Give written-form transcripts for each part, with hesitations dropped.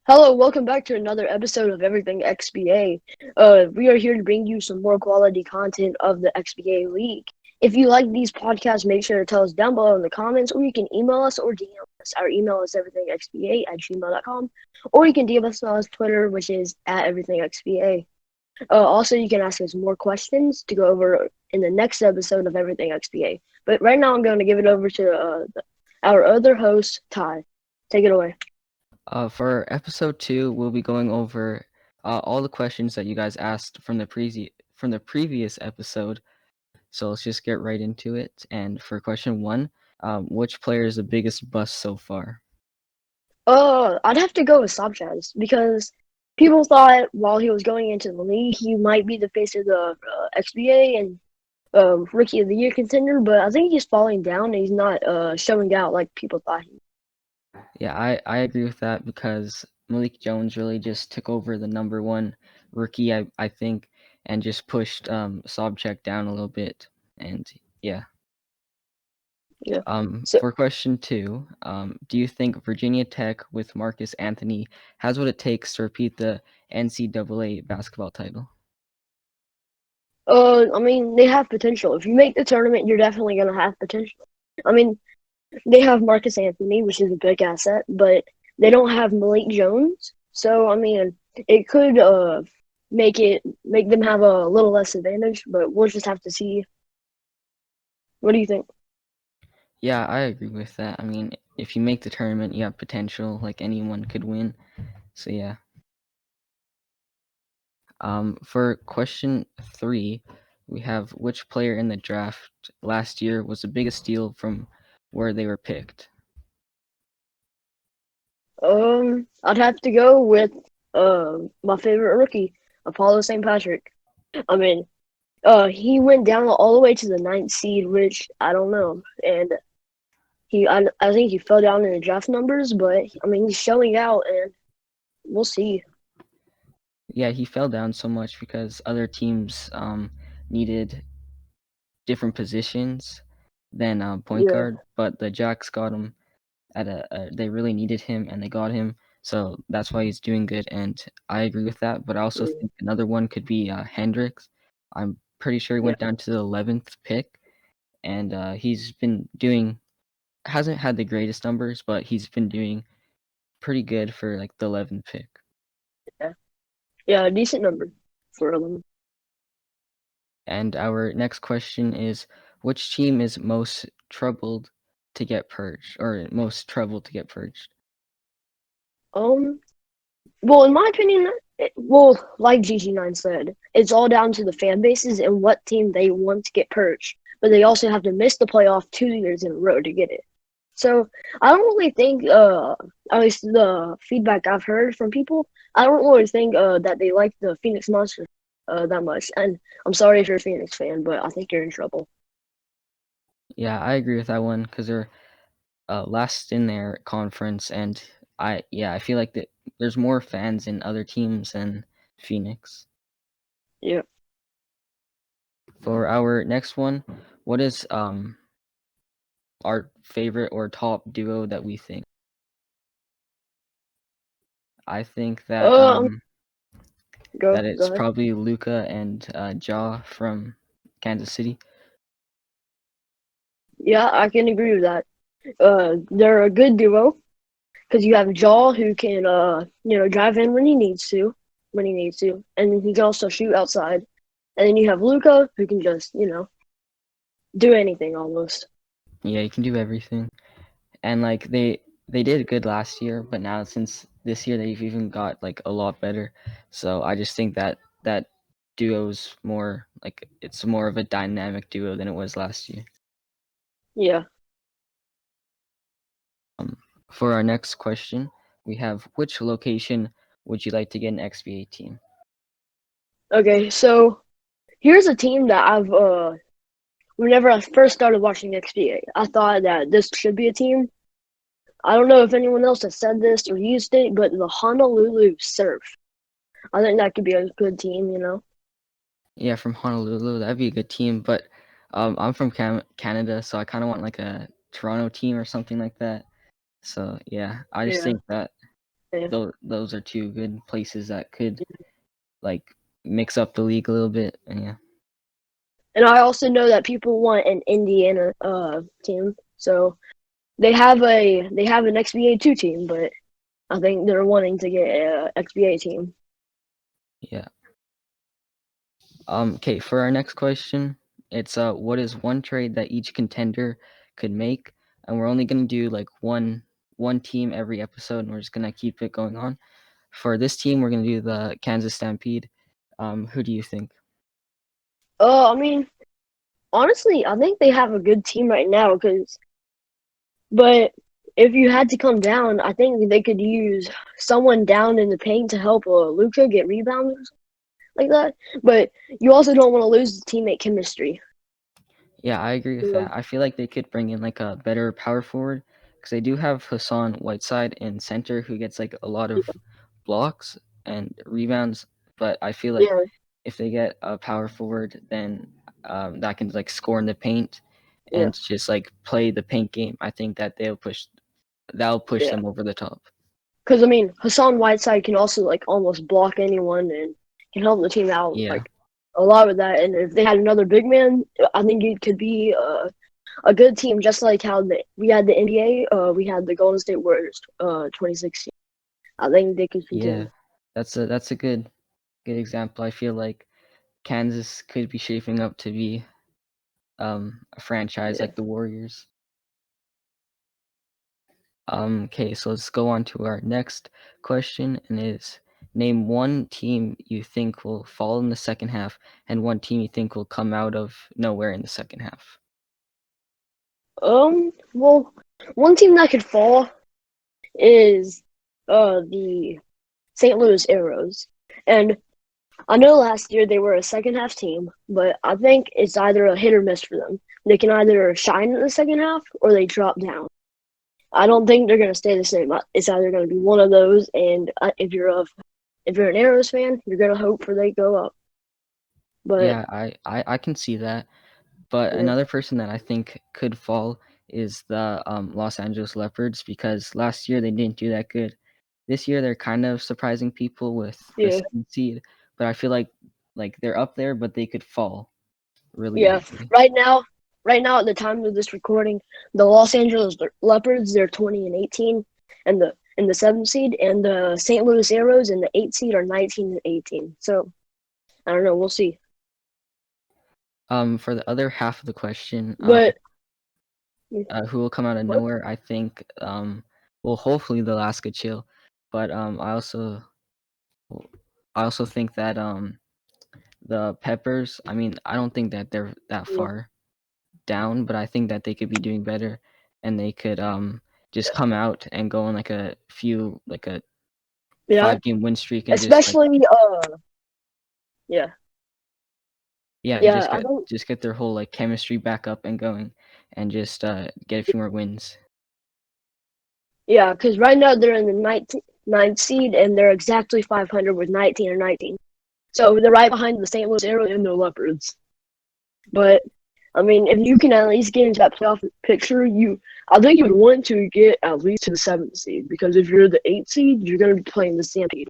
Hello, welcome back to another episode of Everything XBA. We are here to bring you some more quality content of the XBA League. If you like these podcasts, make sure to tell us down below in the comments, or you can email us or DM us. Our email is everythingxba@gmail.com, or you can DM us on Twitter, which is at everythingxba. Also, you can ask us more questions to go over in the next episode of Everything XBA. But right now, I'm going to give it over to our other host, Ty. Take it away. For episode 2, we'll be going over all the questions that you guys asked from the previous episode. So let's just get right into it. And for question 1, which player is the biggest bust so far? I'd have to go with Sanchez because people thought while he was going into the league he might be the face of the XBA and Rookie of the Year contender, but I think he's falling down and he's not showing out like people thought he. Yeah, I agree with that because Malik Jones really just took over the number 1 rookie, I think, and just pushed Sobchak down a little bit. And yeah. Yeah. So, For question 2, do you think Virginia Tech with Marcus Anthony has what it takes to repeat the NCAA basketball title? I mean, they have potential. If you make the tournament, you're definitely gonna have potential. I mean, they have Marcus Anthony, which is a big asset, but they don't have Malik Jones. So I mean, it could make them have a little less advantage, but we'll just have to see. What do you think? Yeah, I agree with that. I mean, if you make the tournament, you have potential, like anyone could win. So yeah. For question 3, we have which player in the draft last year was the biggest steal from where they were picked? I'd have to go with my favorite rookie, Apollo St. Patrick. I mean, he went down all the way to the ninth seed, which I don't know, and I think he fell down in the draft numbers, but I mean he's showing out, and we'll see. Yeah, he fell down so much because other teams needed different positions than point Yeah, guard, but the Jacks got him at they really needed him and they got him, so that's why he's doing good. And I agree with that, but I also yeah, think another one could be Hendricks. I'm pretty sure he yeah. went down to the 11th pick, and he's been doing hasn't had the greatest numbers, but he's been doing pretty good for like the 11th pick. Yeah, yeah, a decent number for him. And our next question is, which team is most troubled to get purged, or most trouble to get purged? Um, well, in my opinion, well, like GG9 said, it's all down to the fan bases and what team they want to get purged. But they also have to miss the playoff 2 years in a row to get it. So I don't really think, at least the feedback I've heard from people, I don't really think that they like the Phoenix Monsters that much. And I'm sorry if you're a Phoenix fan, but I think you're in trouble. Yeah, I agree with that one because they're last in their conference, and I feel like that there's more fans in other teams than Phoenix. Yeah. For our next one, what is our favorite or top duo that we think? I think that Um, go it's ahead. probably Luca and Ja from Kansas City. Yeah, I can agree with that. They're a good duo because you have Jaw who can drive in when he needs to, and he can also shoot outside. And then you have Luca who can just do anything almost. Yeah, you can do everything. And like they did good last year, but now since this year they've even got like a lot better. So I just think that that duo's more like it's more of a dynamic duo than it was last year. Yeah. Um, for our next question, we have which location would you like to get an XBA team? Okay, so here's a team that whenever I first started watching XPA, I thought that this should be a team. I don't know if anyone else has said this or used it, but the Honolulu Surf. I think that could be a good team. Yeah, from Honolulu, that'd be a good team. But I'm from Canada, so I kind of want like a Toronto team or something like that. So yeah, I just Yeah. think that. Yeah. those are two good places that could like mix up the league a little bit. And yeah. And I also know that people want an Indiana team, so they have an XBA two team, but I think they're wanting to get a XBA team. Yeah. Okay, for our next question, it's what is one trade that each contender could make? And we're only gonna do like one team every episode, and we're just gonna keep it going on. For this team, we're gonna do the Kansas Stampede. Who do you think? I mean, honestly, I think they have a good team right now. But if you had to come down, I think they could use someone down in the paint to help Luka get rebounds like that. But you also don't want to lose the teammate chemistry. Yeah, I agree with that. I feel like they could bring in like a better power forward because they do have Hassan Whiteside in center who gets like a lot of blocks and rebounds. But I feel like Yeah, if they get a power forward, then that can like score in the paint yeah, and just like play the paint game, I think that that'll push yeah. them over the top. Because I mean, Hassan Whiteside can also like almost block anyone and can help the team out Yeah, like a lot with that. And if they had another big man, I think it could be a good team, just like how we had the NBA, we had the Golden State Warriors, 2016. I think they could yeah, continue. that's a good example. I feel like Kansas could be shaping up to be a franchise Yeah. like the Warriors. Okay, so let's go on to our next question, and is name one team you think will fall in the second half, and one team you think will come out of nowhere in the second half. Well, one team that could fall is the St. Louis Arrows, and I know last year they were a second half team, but I think it's either a hit or miss for them. They can either shine in the second half or they drop down. I don't think they're gonna stay the same. It's either gonna be one of those, and if you're an Arrows fan, you're gonna hope for they go up. But Yeah, I can see that. But yeah, another person that I think could fall is the Los Angeles Leopards because last year they didn't do that good. This year they're kind of surprising people with the yeah, 7th seed, but I feel like they're up there, but they could fall really yeah. easily. Right now, right now at the time of this recording, the Los Angeles Leopards they're 20 and 18, and the 7th seed, and the St. Louis Arrows and the 8th seed are 19 and 18. So I don't know. We'll see. For the other half of the question, But who will come out of what? nowhere? I think, well, hopefully the Alaska Chill, but I also think that the Peppers. I mean, I don't think that they're that Yeah, far down, but I think that they could be doing better, and they could just come out and go on like a yeah. 5-game win streak and just like Especially yeah, yeah, and yeah. I don't. just get their whole like chemistry back up and going, and just get a few more wins. Yeah, because right now they're in the ninth seed and they're exactly 500 with 19 and 19. So they're right behind the St. Louis Arrows and the Leopards. But I mean, if you can at least get into that playoff picture, I think you would want to get at least to the 7th seed, because if you're the 8th seed, you're going to be playing the Stampede,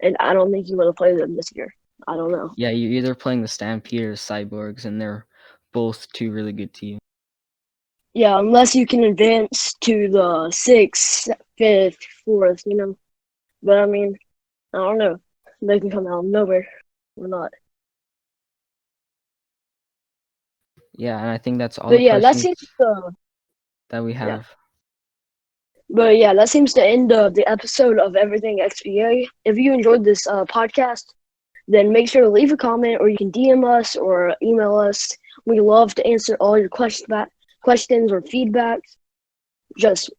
and I don't think you want to play them this year. I don't know. Yeah, you're either playing the Stampede or Cyborgs, and they're both two really good teams. Yeah, unless you can advance to the 6th, 5th, 4th, But I mean, I don't know. They can come out of nowhere or not. Yeah, and I think that's all But the yeah, that questions seems to that we yeah. have. But yeah, that seems to end the episode of Everything XBA. If you enjoyed this podcast, then make sure to leave a comment, or you can DM us or email us. We love to answer all your questions or feedbacks. Just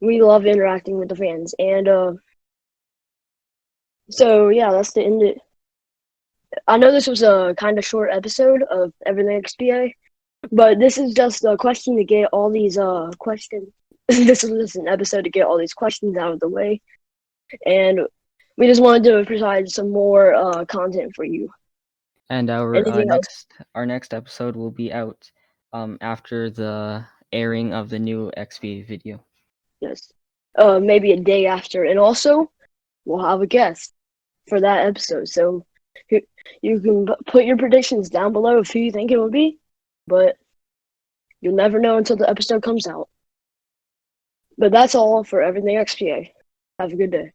we love interacting with the fans, and so yeah, that's the end. I know this was a kind of short episode of Everything XBA, but this is just a question to get all these questions. This is just an episode to get all these questions out of the way, and we just wanted to provide some more content for you. And Anything else? our next episode will be out after the airing of the new XP video. Yes. maybe a day after, and also we'll have a guest for that episode. So you can put your predictions down below of who you think it will be, but you'll never know until the episode comes out. But that's all for Everything XPA. Have a good day.